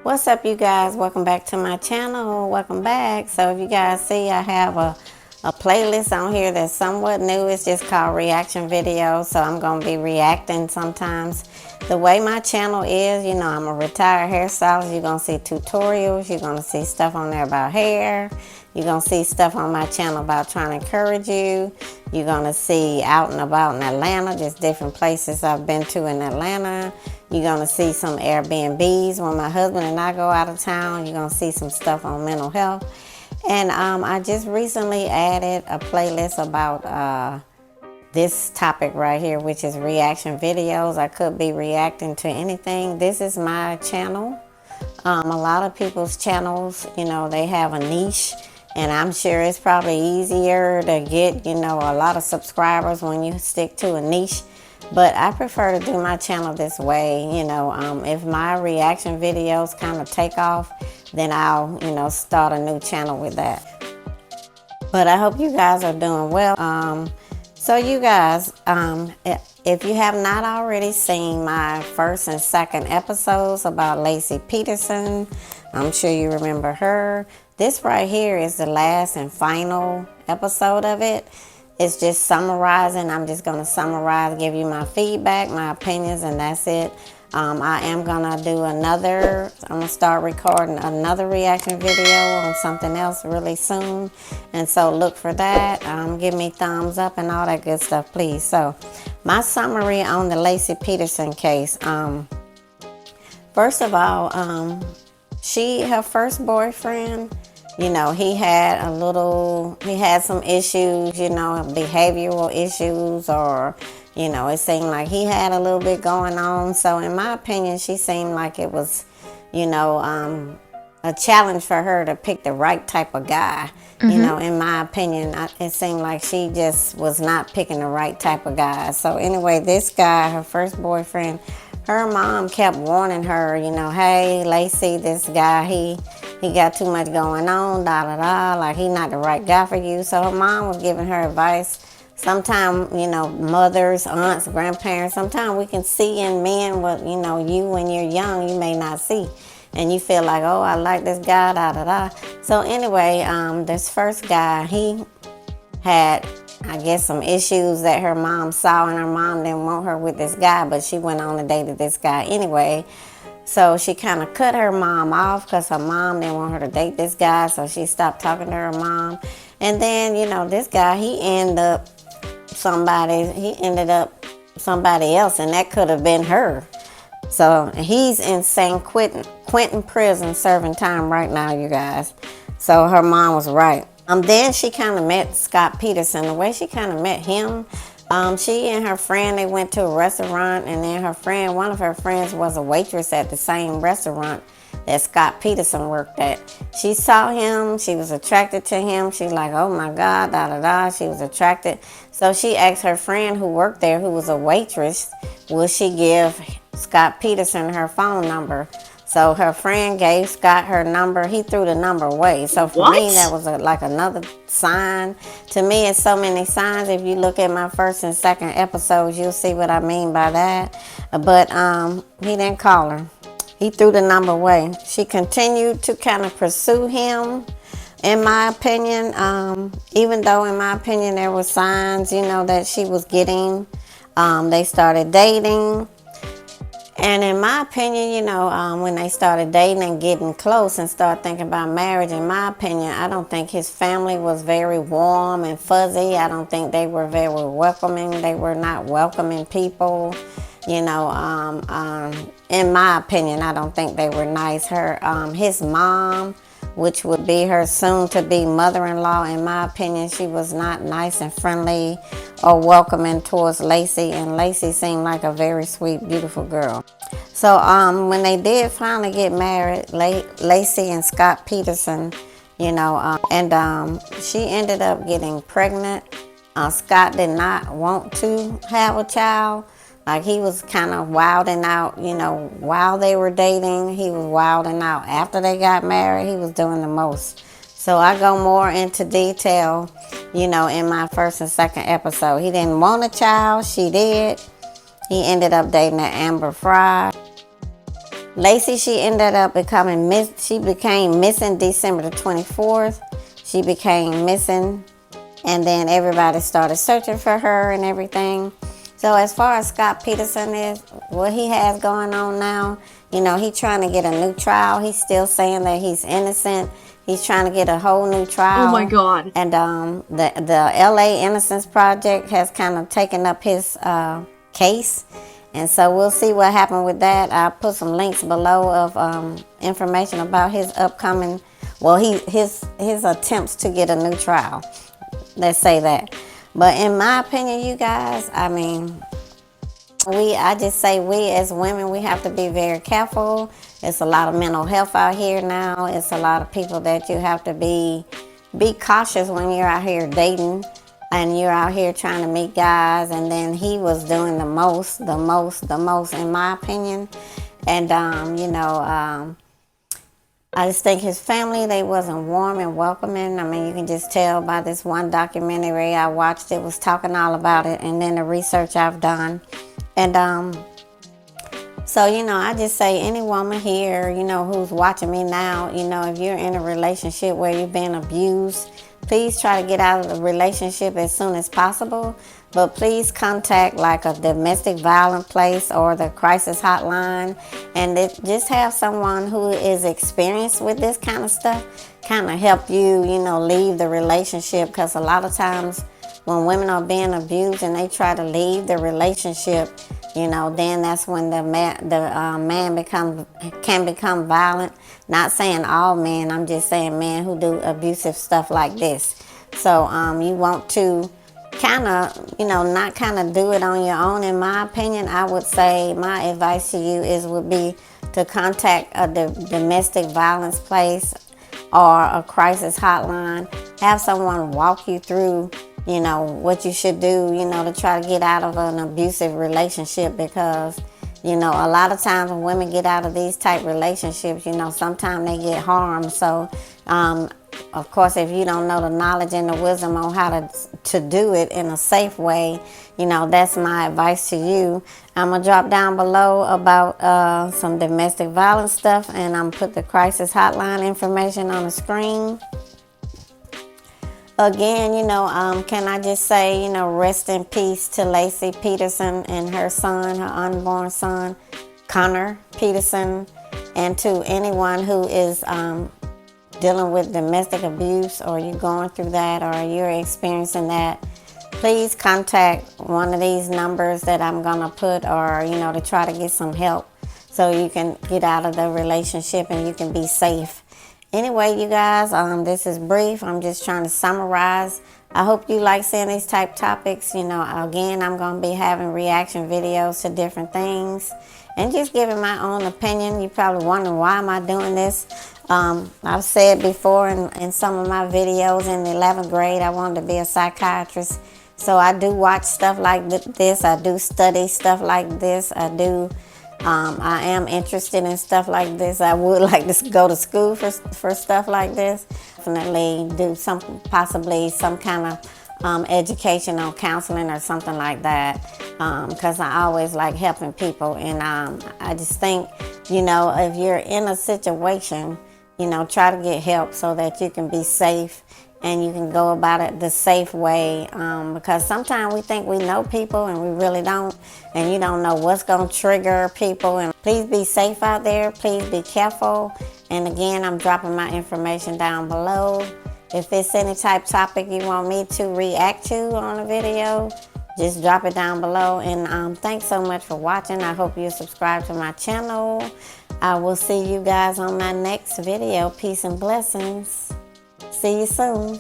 What's up, you guys? Welcome back to my channel. Welcome back. So if you guys see, I have a playlist on here that's somewhat new. It's just called reaction videos. So I'm going to be reacting sometimes. The way my channel is, you know, I'm a retired hairstylist. You're going to see tutorials. You're going to see stuff on there about hair. You're going to see stuff on my channel about trying to encourage you. You're going to see out and about in Atlanta, just different places I've been to in Atlanta. You're going to see some Airbnbs when my husband and I go out of town. You're going to see some stuff on mental health. And I just recently added a playlist about this topic right here, which is reaction videos. I could be reacting to anything. This is my channel. A lot of people's channels, you know, they have a niche. And I'm sure it's probably easier to get, you know, a lot of subscribers when you stick to a niche. But I prefer to do my channel this way. You know, if my reaction videos kind of take off, then I'll, you know, start a new channel with that. But I hope you guys are doing well. So you guys, if you have not already seen my first and second episodes about LACI Peterson, I'm sure you remember her. This right here is the last and final episode of it. It's just summarizing. I'm just going to summarize, give you my feedback, my opinions, and that's it. I am going to do another, I'm going to start recording another reaction video on something else really soon. And so look for that. Give me thumbs up and all that good stuff, please. So my summary on the LACI Peterson case. First of all, her first boyfriend, you know, he had some issues, you know, behavioral issues, or, you know, it seemed like he had a little bit going on. So in my opinion, she seemed like it was, you know, a challenge for her to pick the right type of guy. You know, in my opinion, it seemed like she just was not picking the right type of guy. So anyway, this guy, her first boyfriend, her mom kept warning her, you know, hey, LACI, this guy, he got too much going on, like he not the right guy for you. So her mom was giving her advice. Sometimes, you know, mothers, aunts, grandparents, sometimes we can see in men what, you know, you when you're young, you may not see. And you feel like, oh, I like this guy, So anyway, this first guy, he had, I guess, some issues that her mom saw, and her mom didn't want her with this guy, but she went on a date with this guy anyway. So she kind of cut her mom off because her mom didn't want her to date this guy, so she stopped talking to her mom. And then, you know, this guy, he ended up somebody else, and that could have been her. So he's in San Quentin prison serving time right now, you guys. So her mom was right. Then she kind of met Scott Peterson. The way she kind of met him, she and her friend, they went to a restaurant, and then one of her friends was a waitress at the same restaurant that Scott Peterson worked at. She saw him, she was attracted to him. She's like, oh my God, She was attracted. So she asked her friend who worked there, who was a waitress, will she give Scott Peterson her phone number? So her friend gave Scott her number. He threw the number away. So for me, that was like another sign. To me, it's so many signs. If you look at my first and second episodes, you'll see what I mean by that. But he didn't call her. He threw the number away. She continued to kind of pursue him, in my opinion. Even though, in my opinion, there were signs, you know, that she was getting. They started dating. And in my opinion, you know, when they started dating and getting close and started thinking about marriage, in my opinion, I don't think his family was very warm and fuzzy. I don't think they were very welcoming. They were not welcoming people. You know, in my opinion, I don't think they were nice. His mom, which would be her soon-to-be mother-in-law, in my opinion, she was not nice and friendly or welcoming towards LACI, and LACI seemed like a very sweet, beautiful girl. So when they did finally get married, LACI and Scott Peterson, you know, and she ended up getting pregnant. Scott did not want to have a child. Like, he was kind of wilding out, you know, while they were dating. He was wilding out after they got married. He was doing the most. So I go more into detail, you know, in my first and second episode. He didn't want a child. She did. He ended up dating that Amber Fry. LACI, she ended up she became missing December the 24th. She became missing, and then everybody started searching for her and everything. So as far as Scott Peterson is, what he has going on now, you know, he's trying to get a new trial. He's still saying that he's innocent. He's trying to get a whole new trial. Oh my God. And the LA Innocence Project has kind of taken up his case. And so we'll see what happened with that. I'll put some links below of information about his upcoming, well, his attempts to get a new trial. Let's say that. But in my opinion, you guys, I mean, I just say we as women, we have to be very careful. It's a lot of mental health out here now. It's a lot of people that you have to be cautious when you're out here dating and you're out here trying to meet guys. And then he was doing the most, in my opinion. And, you know, I just think his family, they wasn't warm and welcoming. I mean, you can just tell by this one documentary I watched, it was talking all about it, and then the research I've done. And so, you know, I just say any woman here, you know, who's watching me now, you know, if you're in a relationship where you're being abused, please try to get out of the relationship as soon as possible. But please contact like a domestic violence place or the crisis hotline, and just have someone who is experienced with this kind of stuff kind of help you, you know, leave the relationship. Because a lot of times when women are being abused and they try to leave the relationship, you know, then that's when the man can become violent. Not saying all men, I'm just saying men who do abusive stuff like this. So you want to kind of, you know, not kind of do it on your own. In my opinion, I would say my advice to you would be to contact a domestic violence place or a crisis hotline. Have someone walk you through, you know, what you should do, you know, to try to get out of an abusive relationship. Because, you know, a lot of times when women get out of these type relationships, you know, sometimes they get harmed. So of course, if you don't know the knowledge and the wisdom on how to do it in a safe way, you know, that's my advice to you. I'm going to drop down below about some domestic violence stuff, and I'm going to put the crisis hotline information on the screen. Again, you know, can I just say, you know, rest in peace to LACI Peterson and her son, her unborn son, Connor Peterson, and to anyone who is dealing with domestic abuse, or you're going through that, or you're experiencing that, please contact one of these numbers that I'm gonna put, or, you know, to try to get some help so you can get out of the relationship and you can be safe. Anyway, you guys, this is brief. I'm just trying to summarize. I hope you like seeing these type topics. You know, again, I'm going to be having reaction videos to different things and just giving my own opinion. You probably wondering, why am I doing this? I've said before in some of my videos, in the 11th grade, I wanted to be a psychiatrist. So I do watch stuff like this. I do study stuff like this. I am interested in stuff like this. I would like to go to school for stuff like this. Definitely do possibly some kind of education on counseling or something like that, because I always like helping people. And I just think, you know, if you're in a situation, you know, try to get help so that you can be safe and you can go about it the safe way, because sometimes we think we know people and we really don't, and you don't know what's going to trigger people. And please be safe out there. Please be careful. And again, I'm dropping my information down below. If it's any type topic you want me to react to on a video, just drop it down below. And thanks so much for watching. I hope you subscribe to my channel. I will see you guys on my next video. Peace and blessings. See you soon.